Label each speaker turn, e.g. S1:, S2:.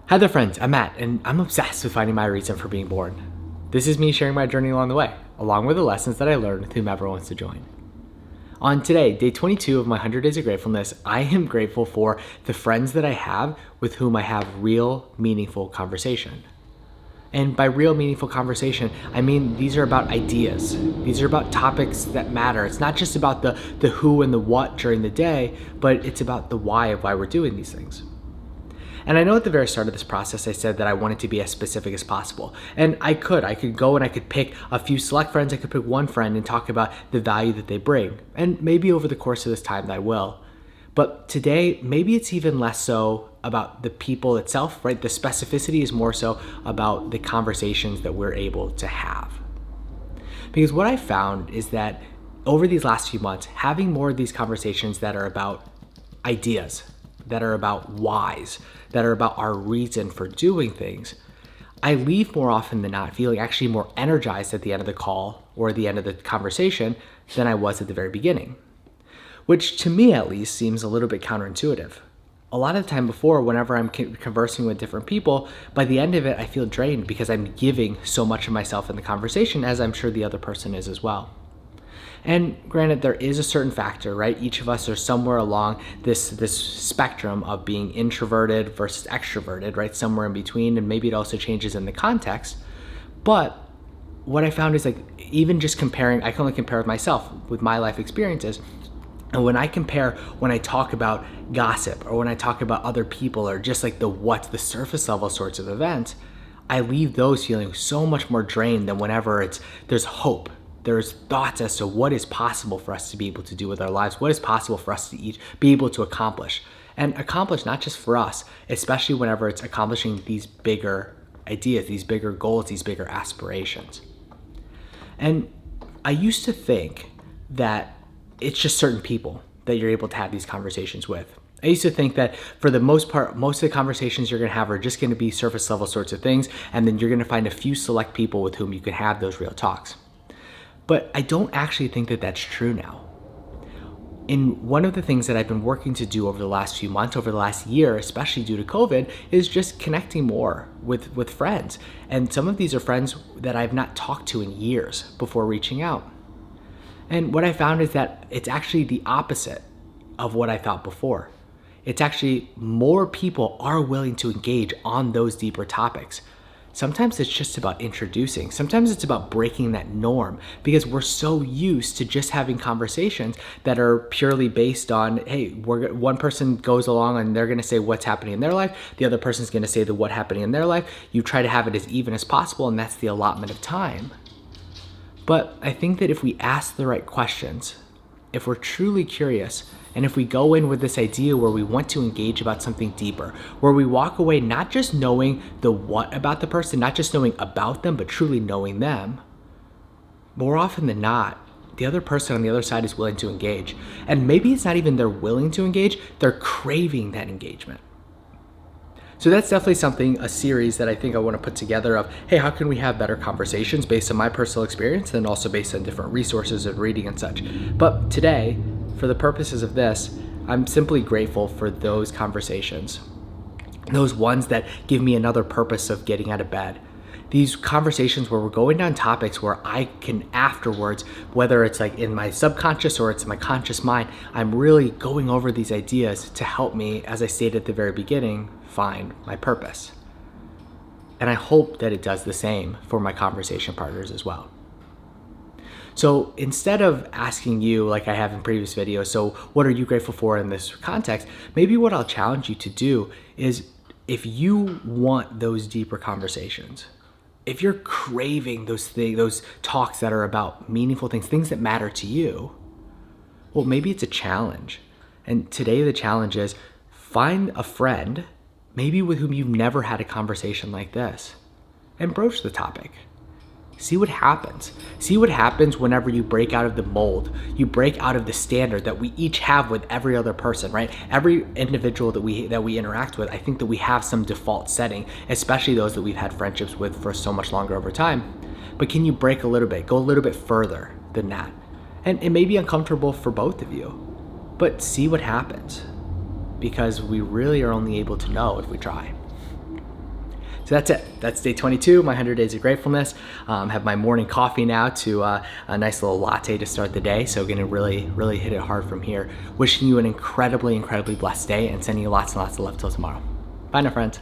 S1: Hi there, friends. I'm Matt, and I'm obsessed with finding my reason for being born. This is me sharing my journey along the way, along with the lessons that I learned with whomever wants to join. On today, day 22 of my 100 Days of Gratefulness, I am grateful for the friends that I have with whom I have real, meaningful conversation. And by real, meaningful conversation, I mean these are about ideas. These are about topics that matter. It's not just about the who and the what during the day, but it's about the why of why we're doing these things. And I know at the very start of this process, I said that I wanted to be as specific as possible. And I could go and I could pick a few select friends. I could pick one friend and talk about the value that they bring. And maybe over the course of this time, I will. But today, maybe it's even less so about the people itself, right? The specificity is more so about the conversations that we're able to have. Because what I found is that over these last few months, having more of these conversations that are about ideas, that are about whys, that are about our reason for doing things, I leave more often than not feeling actually more energized at the end of the call or the end of the conversation than I was at the very beginning. Which to me at least seems a little bit counterintuitive. A lot of the time before, whenever I'm conversing with different people, by the end of it, I feel drained because I'm giving so much of myself in the conversation, as I'm sure the other person is as well. And granted, there is a certain factor, right? Each of us are somewhere along this spectrum of being introverted versus extroverted, right? Somewhere in between, and maybe it also changes in the context. But what I found is like, even just comparing, I can only compare with myself, with my life experiences. And when I talk about gossip or when I talk about other people or just like the surface level sorts of events, I leave those feeling so much more drained than whenever there's hope. There's thoughts as to what is possible for us to be able to do with our lives, what is possible for us to be able to accomplish. And accomplish not just for us, especially whenever it's accomplishing these bigger ideas, these bigger goals, these bigger aspirations. And I used to think that it's just certain people that you're able to have these conversations with. I used to think that for the most part, most of the conversations you're gonna have are just gonna be surface level sorts of things, and then you're gonna find a few select people with whom you can have those real talks. But I don't actually think that that's true now. And one of the things that I've been working to do over the last few months, over the last year, especially due to COVID, is just connecting more with friends. And some of these are friends that I've not talked to in years before reaching out. And what I found is that it's actually the opposite of what I thought before. It's actually more people are willing to engage on those deeper topics. Sometimes it's just about introducing. Sometimes it's about breaking that norm because we're so used to just having conversations that are purely based on, hey, one person goes along and they're going to say what's happening in their life. The other person's going to say what happening in their life. You try to have it as even as possible, and that's the allotment of time. But I think that if we ask the right questions, if we're truly curious, and if we go in with this idea where we want to engage about something deeper, where we walk away not just knowing the what about the person, not just knowing about them, but truly knowing them, more often than not, the other person on the other side is willing to engage. And maybe it's not even they're willing to engage, they're craving that engagement. So that's definitely a series that I think I want to put together of, hey, how can we have better conversations based on my personal experience and also based on different resources of reading and such. But today, for the purposes of this, I'm simply grateful for those conversations, those ones that give me another purpose of getting out of bed. These conversations where we're going down topics where I can afterwards, whether it's like in my subconscious or it's my conscious mind, I'm really going over these ideas to help me, as I stated at the very beginning, find my purpose. And I hope that it does the same for my conversation partners as well. So instead of asking you, like I have in previous videos, so what are you grateful for in this context? Maybe what I'll challenge you to do is, if you want those deeper conversations, if you're craving those talks that are about meaningful things that matter to you, well, maybe it's a challenge. And today the challenge is find a friend, maybe with whom you've never had a conversation like this, and broach the topic. See what happens. See what happens whenever you break out of the mold. You break out of the standard that we each have with every other person, right? Every individual that we interact with, I think that we have some default setting, especially those that we've had friendships with for so much longer over time. But can you break a little bit, go a little bit further than that? And it may be uncomfortable for both of you, but see what happens, because we really are only able to know if we try. So that's it. That's day 22, my 100 days of gratefulness. Have my morning coffee now to a nice little latte to start the day. So gonna really hit it hard from here. Wishing you an incredibly blessed day and sending you lots and lots of love till tomorrow. Bye now, friends.